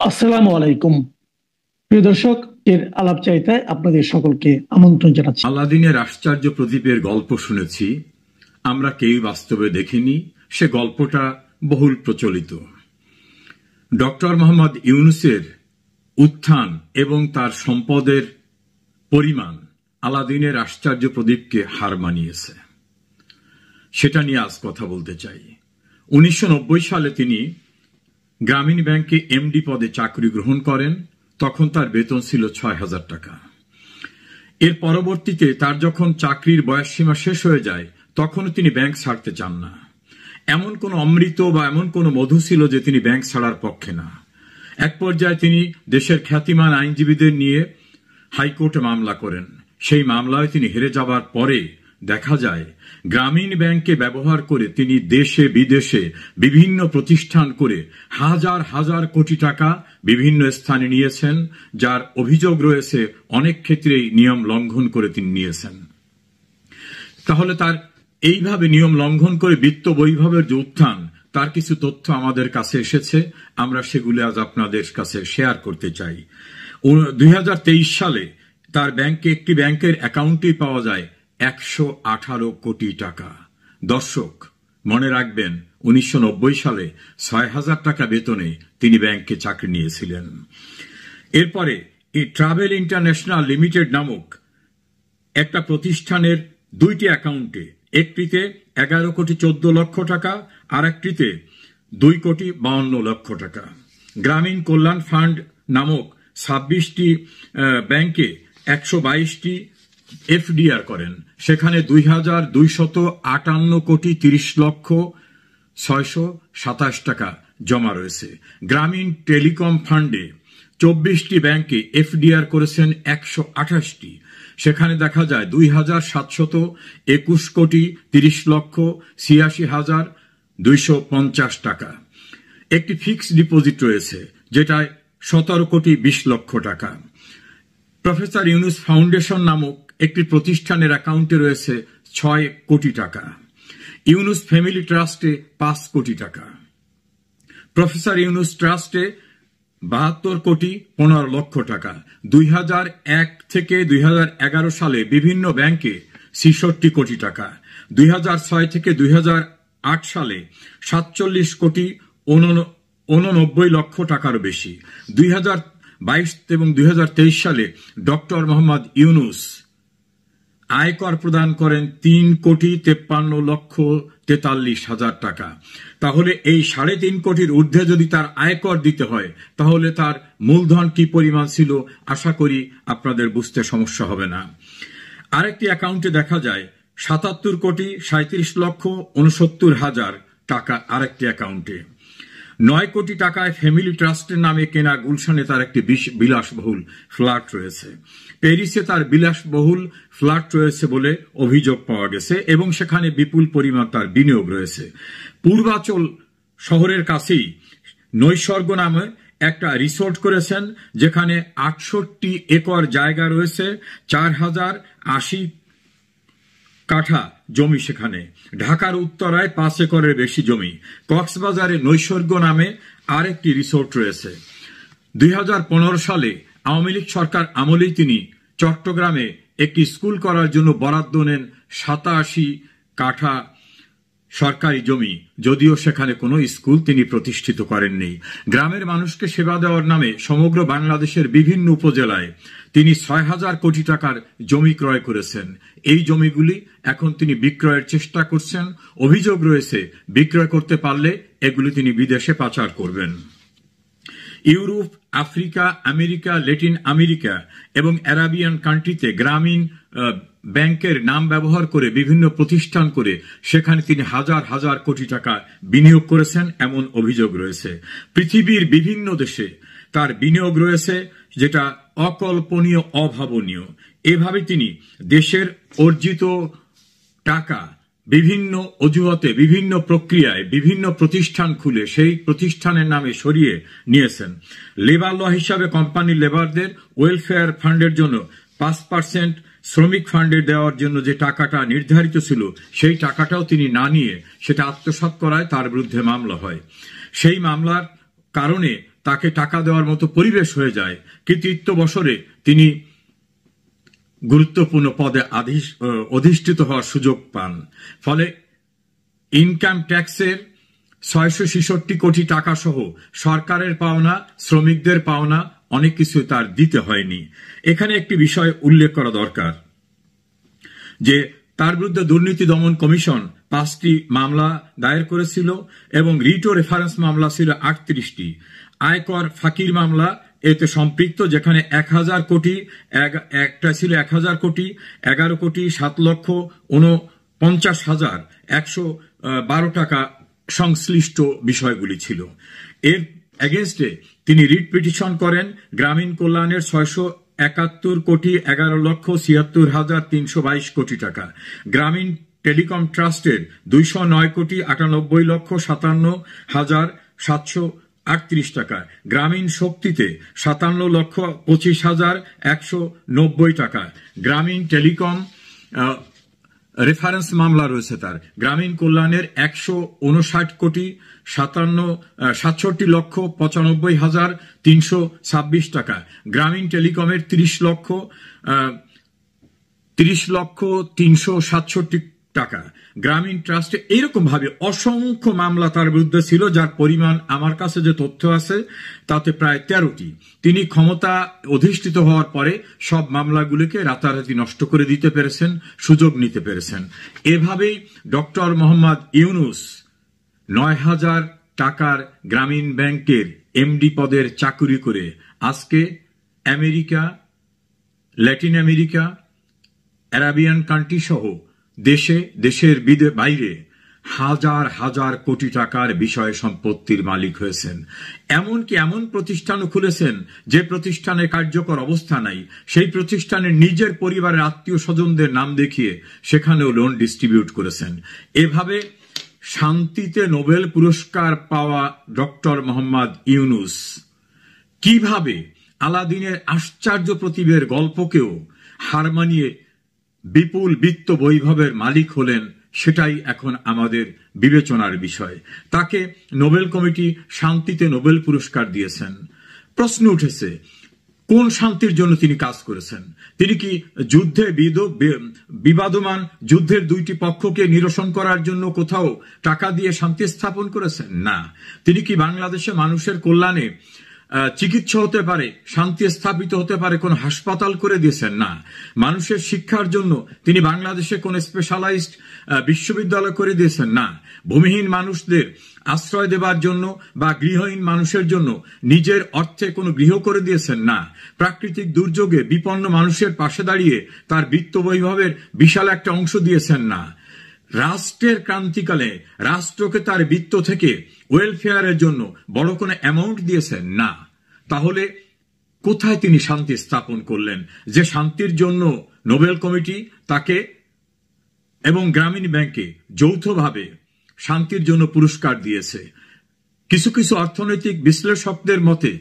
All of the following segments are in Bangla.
আসসালামু আলাইকুম। প্রিয় দর্শক, এর আলাপচারিতায় আপনাদের সকলকে আমন্ত্রণ জানাচ্ছি। আলাদিনের আশ্চর্য প্রদীপের গল্প শুনেছি, আমরা কেউ বাস্তবে দেখিনি। সে গল্পটা বহুল প্রচলিত। ডক্টর মোহাম্মদ ইউনুসের উত্থান এবং তার সম্পদের পরিমাণ আলাদিনের আশ্চর্য প্রদীপকে হার মানিয়েছে। সেটা নিয়ে আজ কথা বলতে চাই। 1990 সালে তিনি গ্রামীণ ব্যাংকে এমডি পদে চাকরি গ্রহণ করেন। তখন তার বেতন ছিল ৬,০০০ টাকা। এর পরবর্তীতে তার যখন চাকরির বয়সসীমা শেষ হয়ে যায়, তখনও তিনি ব্যাংক ছাড়তে চান না। এমন কোন অমৃত বা এমন কোন মধু ছিল যে তিনি ব্যাংক ছাড়ার পক্ষে না। এক পর্যায়ে তিনি দেশের খ্যাতিমান আইনজীবীদের নিয়ে হাইকোর্টে মামলা করেন। সেই মামলায় তিনি হেরে যাবার পরে দেখা যায় গ্রামীণ ব্যাংকে ব্যবহার করে তিনি দেশে বিদেশে বিভিন্ন প্রতিষ্ঠান করে হাজার হাজার কোটি টাকা বিভিন্ন স্থানে নিয়েছেন, যার অভিযোগ রয়েছে অনেক ক্ষেত্রেই নিয়ম লঙ্ঘন করে তিনি নিয়েছেন। তাহলে তার এইভাবে নিয়ম লঙ্ঘন করে বিত্ত বৈভবের যে উত্থান, তার কিছু তথ্য আমাদের কাছে এসেছে, আমরা সেগুলো আজ আপনাদের কাছে শেয়ার করতে চাই। 2023 সালে তার একটি ব্যাংকের অ্যাকাউন্টেই পাওয়া যায় 118 কোটি টাকা। দর্শক মনে রাখবেন, 1990 সালে ৬,০০০ টাকা বেতনে তিনি ব্যাংকে চাকরি নিয়েছিলেন। এরপরে ট্রাভেল ইন্টারন্যাশনাল লিমিটেড নামক একটা প্রতিষ্ঠানের দুইটি অ্যাকাউন্টে, একটিতে 11 কোটি 14 লক্ষ টাকা, আর একটিতে 2 কোটি 52 লক্ষ টাকা। গ্রামীণ কল্যাণ ফান্ড নামক 26টি ব্যাংকে 122টি এফডিআর করেন। সেখানে 2,258 কোটি 30 লক্ষ 627 টাকা জমা রয়েছে। গ্রামীণ টেলিকম ফান্ডে 24টি ব্যাংকে এফডিআর করেছেন 128টি। সেখানে দেখা যায় 2,721 কোটি 30 লক্ষ 86,250 টাকা। একটি ফিক্সড ডিপোজিট রয়েছে, যেটায় 17 কোটি 20 লক্ষ টাকা। প্রফেসর ইউনুস ফাউন্ডেশন নামক একটি প্রতিষ্ঠানের অ্যাকাউন্টে রয়েছে 6 কোটি টাকা। ইউনুস ফ্যামিলি ট্রাস্টে 5 কোটি টাকা। প্রফেসর ইউনুস ট্রাস্টে 72 কোটি 15 লক্ষ টাকা। 2001 থেকে 2011 সালে বিভিন্ন ব্যাংকে 66 কোটি টাকা। 2006 থেকে 2008 সালে 47 কোটি 89 লক্ষ টাকারও বেশি। 2022 এবং 2023 সালে ডক্টর মোহাম্মদ ইউনুস আয়কর প্রদান করেন 3 কোটি 53 লক্ষ 43 হাজার টাকা। তাহলে এই 3.5 কোটির ঊর্ধ্বে যদি তার আয়কর দিতে হয়, তাহলে তার মূলধন কি পরিমাণ ছিল আশা করি আপনাদের বুঝতে সমস্যা হবে না। আরেকটি অ্যাকাউন্টে দেখা যায় 77 কোটি 37 লক্ষ 69 হাজার টাকা। আরেকটি অ্যাকাউন্টে 9 কোটি টাকায় ফ্যামিলি ট্রাস্টের নামে কেনা গুলশানে তার একটি বিলাসবহুল ফ্ল্যাট রয়েছে। প্যারিসে তার বিলাসবহুল ফ্ল্যাট রয়েছে বলে অভিযোগ পাওয়া গেছে এবং সেখানে বিপুল পরিমাণ তার বিনিয়োগ রয়েছে। পূর্বাচল শহরের কাছেই নৈসর্গ নামে একটা রিসোর্ট করেছেন, যেখানে 68 একর জায়গা রয়েছে, 4,080 কাঠা জমি সেখানে। ঢাকার উত্তরায় 5 একরের বেশি জমি। কক্সবাজারে নৈসর্গ নামে আরেকটি রিসোর্ট রয়েছে। 2015 সালে আওয়ামী লীগ সরকার আমলেই তিনি চট্টগ্রামে একটি স্কুল করার জন্য বরাদ্দ নেন 87 কাঠা সরকারি জমি, যদিও সেখানে কোনো স্কুল তিনি প্রতিষ্ঠিত করেননি। গ্রামের মানুষকে সেবা দেওয়ার নামে সমগ্র বাংলাদেশের বিভিন্ন উপজেলায় তিনি 6,000 কোটি টাকার জমি ক্রয় করেছেন। এই জমিগুলি এখন তিনি বিক্রয়ের চেষ্টা করছেন। অভিযোগ রয়েছে বিক্রয় করতে পারলে এগুলি তিনি বিদেশে পাচার করবেন। Europe, Africa, America, Latin America এবং আরাবিয়ান কান্ট্রিতে গ্রামীণ ব্যাংকের নাম ব্যবহার করে বিভিন্ন প্রতিষ্ঠান করে সেখানে তিনি হাজার হাজার কোটি টাকা বিনিয়োগ করেছেন, এমন অভিযোগ রয়েছে। পৃথিবীর বিভিন্ন দেশে তার বিনিয়োগ রয়েছে, যেটা অকল্পনীয়, অভাবনীয়। এভাবে তিনি দেশের অর্জিত টাকা বিভিন্ন অজুহাতে, বিভিন্ন প্রক্রিয়ায়, বিভিন্ন প্রতিষ্ঠান খুলে সেই প্রতিষ্ঠানের নামে সরিয়ে নিয়েছেন। লেবার ল হিসাবে কোম্পানির লেবারদের ওয়েলফেয়ার ফান্ডের জন্য 5% শ্রমিক ফান্ডে দেওয়ার জন্য যে টাকাটা নির্ধারিত ছিল, সেই টাকাটাও তিনি না নিয়ে সেটা আত্মসাৎ করায় তার বিরুদ্ধে মামলা হয়। সেই মামলার কারণে তাকে টাকা দেওয়ার মতো পরিবেশ হয়ে যায়, কৃতিত্ব বছরে তিনি গুরুত্বপূর্ণ পদে অধিষ্ঠিত হওয়ার সুযোগ পান। ফলে ইনকাম ট্যাক্সের 666 কোটি টাকা সহ সরকারের পাওনা, শ্রমিকদের পাওনা অনেক কিছু তার দিতে হয়নি। এখানে একটি বিষয় উল্লেখ করা দরকার যে তার বিরুদ্ধে দুর্নীতি দমন কমিশন 5টি মামলা দায়ের করেছিল এবং রিট ও রেফারেন্স মামলা ছিল 38টি। আয়কর ফাঁকির মামলা এতে সম্পৃক্ত, যেখানে 1000 কোটি, একটা ছিল 1000 কোটি, 11 কোটি 7,49,112 টাকা সংশ্লিষ্ট বিষয়গুলি ছিল। এর এগেনস্টে তিনি রিট পিটিশন করেন গ্রামীণ কল্যাণের 671 কোটি 11,76,322 কোটি টাকা, গ্রামীণ টেলিকম ট্রাস্টের 209 কোটি 98,57,738 টাকা, গ্রামীণ শক্তিতে 57,25,190 টাকা, গ্রামীণ টেলিকম রেফারেন্স মামলা রয়েছে তার, গ্রামীণ কল্যাণের 159 কোটি 67,95,326 টাকা, গ্রামীণ টেলিকমের 30,03,67 টাকা, গ্রামীণ ট্রাস্টে এইরকম ভাবে অসংখ্য মামলা তার বিরুদ্ধে ছিল, যার পরিমাণ আমার কাছে যে তথ্য আছে তাতে প্রায় 13টি। তিনি ক্ষমতা অধিষ্ঠিত হওয়ার পরে সব মামলাগুলিকে রাতারাতি নষ্ট করে দিতে পেরেছেন, সুযোগ নিতে পেরেছেন। এভাবেই ডক্টর মোহাম্মদ ইউনূস 9,000 টাকার গ্রামীণ ব্যাংকের এমডি পদের চাকুরি করে আজকে America, Latin America, Arabian country সহ দেশের বাইরে হাজার হাজার কোটি টাকার বিষয় সম্পত্তির মালিক হয়েছেন। এমনকি এমন প্রতিষ্ঠানও খুলেছেন যে প্রতিষ্ঠানে কার্যকর অবস্থা নাই, সেই প্রতিষ্ঠানের নিজের পরিবারের আত্মীয় স্বজনদের নাম দেখিয়ে সেখানেও লোন ডিস্ট্রিবিউট করেছেন। এভাবে শান্তিতে নোবেল পুরস্কার পাওয়া ডক্টর মোহাম্মদ ইউনূস কিভাবে আলাদিনের আশ্চর্য প্রতিভার গল্পকেও হার মানিয়ে বিপুল বিত্ত বৈভবের মালিক হলেন, সেটাই এখন আমাদের বিবেচনার বিষয়। তাকে নোবেল কমিটি শান্তিতে নোবেল পুরস্কার দিয়েছেন। প্রশ্ন উঠেছে, কোন শান্তির জন্য তিনি কাজ করেছেন? তিনি কি যুদ্ধে বিবাদমান যুদ্ধের দুইটি পক্ষকে নিরসন করার জন্য কোথাও টাকা দিয়ে শান্তি স্থাপন করেছেন? না। তিনি কি বাংলাদেশে মানুষের কল্যাণে চিকিৎসা হতে পারে, শান্তি স্থাপিত হতে পারে কোন হাসপাতাল করে দিয়েছেন? না। মানুষের শিক্ষার জন্য তিনি বাংলাদেশে কোন স্পেশালাইজড বিশ্ববিদ্যালয় করে দিয়েছেন? না। ভূমিহীন মানুষদের আশ্রয় দেবার জন্য বা গৃহহীন মানুষের জন্য নিজের অর্থে কোনো গৃহ করে দিয়েছেন? না। প্রাকৃতিক দুর্যোগে বিপন্ন মানুষের পাশে দাঁড়িয়ে তার বিত্ত বৈভবের বিশাল একটা অংশ দিয়েছেন? না। রাষ্ট্রের ক্রান্তিকালে রাষ্ট্রকে তার বিত্ত থেকে ওয়েলফেয়ারের জন্য বড় কোনো অ্যামাউন্ট দিয়েছেন? না। তাহলে কোথায় তিনি শান্তি স্থাপন করলেন, যে শান্তির জন্য নোবেল কমিটি তাকে এবং গ্রামীণ ব্যাংকে যৌথভাবে শান্তির জন্য পুরস্কার দিয়েছে? কিছু কিছু অর্থনৈতিক বিশ্লেষকদের মতে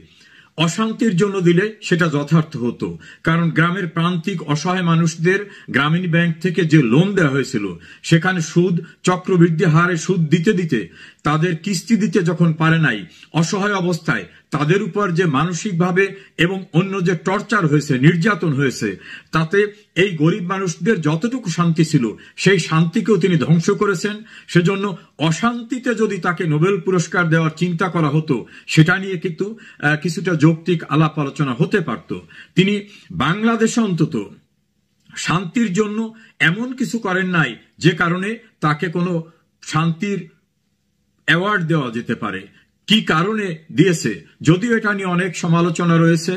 অশান্তির জন্য দিলে সেটা যথার্থ হতো, কারণ গ্রামের প্রান্তিক অসহায় মানুষদের গ্রামীণ ব্যাংক থেকে যে লোন দেওয়া হয়েছিল সেখানে সুদ, চক্রবৃদ্ধি হারে সুদ দিতে দিতে তাদের কিস্তি দিতে যখন পারে নাই, অসহায় অবস্থায় তাদের উপর যে মানসিকভাবে এবং অন্য যে টর্চার হয়েছে, নির্যাতন হয়েছে, তাতে এই গরিব মানুষদের যতটুকু শান্তি ছিল সেই শান্তিকেও তিনি ধ্বংস করেছেন। সেজন্য অশান্তিতে যদি তাকে নোবেল পুরস্কার দেওয়ার চিন্তা করা হতো, সেটা নিয়ে কিন্তু কিছুটা যৌক্তিক আলাপ আলোচনা হতে পারত। তিনি বাংলাদেশে অন্তত শান্তির জন্য এমন কিছু করেন নাই যে কারণে তাকে কোনো শান্তির অ্যাওয়ার্ড দেওয়া যেতে পারে। কি কারণে দিয়েছে, যদিও এটা নিয়ে অনেক সমালোচনা রয়েছে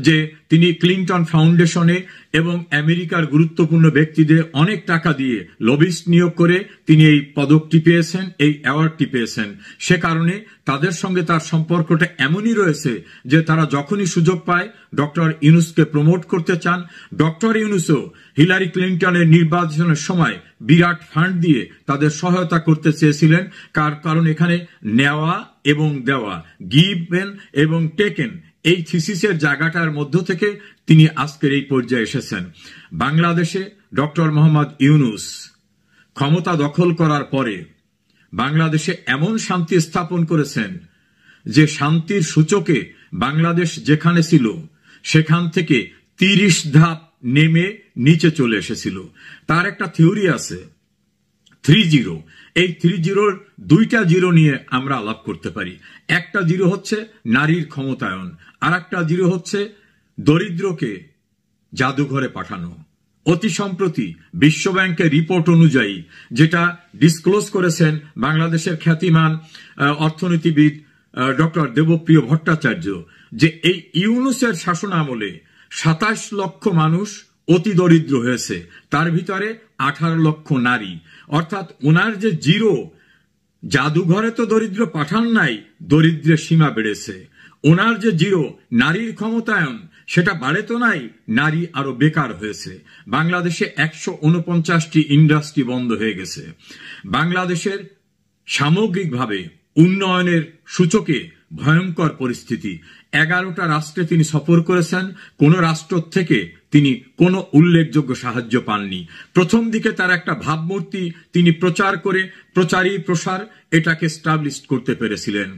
যে তিনি ক্লিন্টন ফাউন্ডেশনে এবং আমেরিকার গুরুত্বপূর্ণ ব্যক্তিদের অনেক টাকা দিয়ে লবিস্ট নিয়োগ করে তিনি এই পদকটি পেয়েছেন, এই অ্যাওয়ার্ডটি পেয়েছেন। সে কারণে তাদের সঙ্গে তার সম্পর্কটা এমনই রয়েছে যে তারা যখনই সুযোগ পায় ডক্টর ইউনূসকে প্রমোট করতে চান। ডক্টর ইউনূসও হিলারি ক্লিন্টনের নির্বাচনের সময় বিরাট ফান্ড দিয়ে তাদের সহায়তা করতে চেয়েছিলেন, কারণ এখানে নেওয়া এবং দেওয়া, গিভেন এবং টেকেন, এই থিসিসের জায়গাটার মধ্য থেকে তিনি আজকের এই পর্যায়ে এসেছেন। বাংলাদেশে ডক্টর মোহাম্মদ ইউনূস ক্ষমতা দখল করার পরে বাংলাদেশে এমন শান্তি স্থাপন করেছেন যে শান্তির সূচকে বাংলাদেশ যেখানে ছিল সেখান থেকে 30 ধাপ নেমে নিচে চলে এসেছিল। তার একটা থিওরি আছে 3-0। এই 3-0-র দুইটা জিরো নিয়ে আমরা আলাপ করতে পারি। একটা জিরো হচ্ছে নারীর ক্ষমতায়ন, আর একটা জিরো হচ্ছে দরিদ্রকে জাদুঘরে পাঠানো। অতি সম্প্রতি বিশ্বব্যাংকের রিপোর্ট অনুযায়ী, যেটা ডিসক্লোজ করেছেন বাংলাদেশের খ্যাতিমান অর্থনীতিবিদ ডক্টর দেবপ্রিয় ভট্টাচার্য, যে এই ইউনূসের শাসন আমলে 27 লক্ষ মানুষ অতি দরিদ্র হয়েছে, তার ভিতরে 18 লক্ষ নারী। অর্থাৎ ওনার যে জিরো, জাদুঘরে তো দরিদ্র পাঠান নাই, দরিদ্রের সীমা বেড়েছে। ওনার যে জিরো, নারীর ক্ষমতায়ন, সেটা বাড়ে তো নাই, নারী আরো বেকার হয়েছে। বাংলাদেশে 149টি ইন্ডাস্ট্রি বন্ধ হয়ে গেছে। বাংলাদেশের সামগ্রিকভাবে উন্নয়নের সূচকে ভয়ঙ্কর পরিস্থিতি। 11টা রাষ্ট্রে তিনি সফর করেছেন, কোন রাষ্ট্র থেকে তিনি কোনো উল্লেখযোগ্য সাহায্য পাননি। প্রথম দিকে তার একটা ভাবমূর্তি তিনি প্রচার করে প্রচারী প্রসার এটাকে স্টাবলিশ করতে পেরেছিলেন,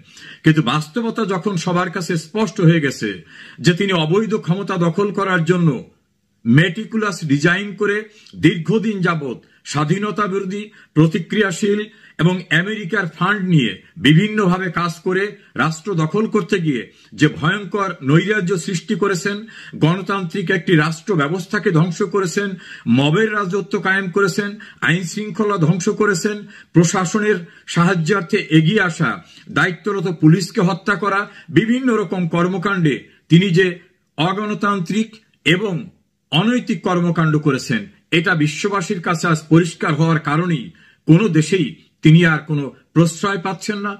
কিন্তু বাস্তবতা যখন সবার কাছে স্পষ্ট হয়ে গেছে যে তিনি অবৈধ ক্ষমতা দখল করার জন্য মেটিকুলাস ডিজাইন করে দীর্ঘদিন যাবৎ স্বাধীনতা বিরোধী, প্রতিক্রিয়াশীল এবং আমেরিকার ফান্ড নিয়ে বিভিন্নভাবে কাজ করে রাষ্ট্র দখল করতে গিয়ে যে ভয়ঙ্কর নৈরাজ্য সৃষ্টি করেছেন, গণতান্ত্রিক একটি রাষ্ট্র ব্যবস্থাকে ধ্বংস করেছেন, মবের রাজত্ব কায়েম করেছেন, আইন শৃঙ্খলা ধ্বংস করেছেন, প্রশাসনের সাহায্যার্থে এগিয়ে আসা দায়িত্বরত পুলিশকে হত্যা করা, বিভিন্ন রকম কর্মকাণ্ডে তিনি যে অগণতান্ত্রিক এবং অনৈতিক কর্মকাণ্ড করেছেন, এটা বিশ্ববাসীর কাছে আজ পরিষ্কার হওয়ার কারণেই কোনো দেশেই তিনি আর কোনো প্রশ্রয় পাচ্ছেন না।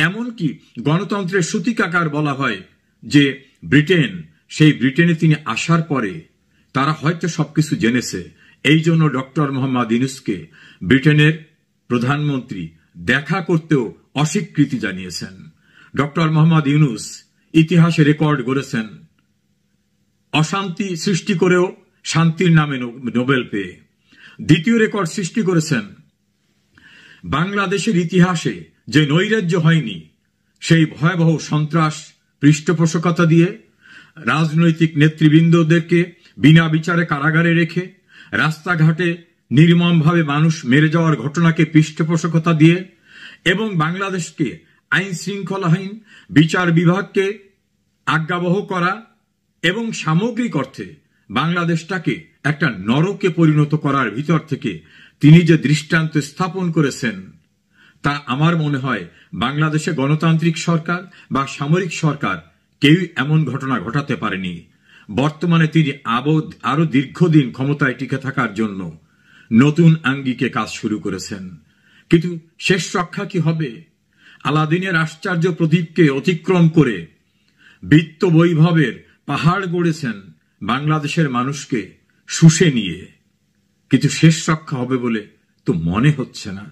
এমনকি গণতন্ত্রের সূতিকাগার বলা হয় যে ব্রিটেন, সেই ব্রিটেনে তিনি আসার পরে তারা হয়তো সবকিছু জেনেছে, এই জন্য ডক্টর মোহাম্মদ ইউনূসকে ব্রিটেনের প্রধানমন্ত্রী দেখা করতেও অস্বীকৃতি জানিয়েছেন। ডক্টর মোহাম্মদ ইউনূস ইতিহাসে রেকর্ড গড়েছেন, অশান্তি সৃষ্টি করেও শান্তির নামে নোবেল পেয়ে। দ্বিতীয় রেকর্ড সৃষ্টি করেছেন, বাংলাদেশের ইতিহাসে যে নৈরাজ্য হয়নি সেই ভয়াবহ সন্ত্রাস পৃষ্ঠপোষকতা দিয়ে, রাজনৈতিক নেতৃবৃন্দদেরকে বিনা বিচারে কারাগারে রেখে, রাস্তাঘাটে নির্মমভাবে মানুষ মেরে যাওয়ার ঘটনাকে পৃষ্ঠপোষকতা দিয়ে, এবং বাংলাদেশকে আইন শৃঙ্খলাহীন, বিচার বিভাগকে আজ্ঞাবহ করা এবং সামগ্রিক অর্থে বাংলাদেশটাকে একটা নরকে পরিণত করার ভিতর থেকে তিনি যে দৃষ্টান্ত স্থাপন করেছেন, তা আমার মনে হয় বাংলাদেশে গণতান্ত্রিক সরকার বা সামরিক সরকার কেউই এমন ঘটনা ঘটাতে পারেনি। বর্তমানে তিনি আরো দীর্ঘদিন ক্ষমতায় টিকে থাকার জন্য নতুন আঙ্গিকে কাজ শুরু করেছেন। কিন্তু শেষ রক্ষা কি হবে? আলাদিনের আশ্চর্য প্রদীপকে অতিক্রম করে বৃত্ত বৈভবের পাহাড় গড়েছেন বাংলাদেশের মানুষকে শুষে নিয়ে, কিন্তু শেষ রক্ষা হবে বলে তো মনে হচ্ছে না।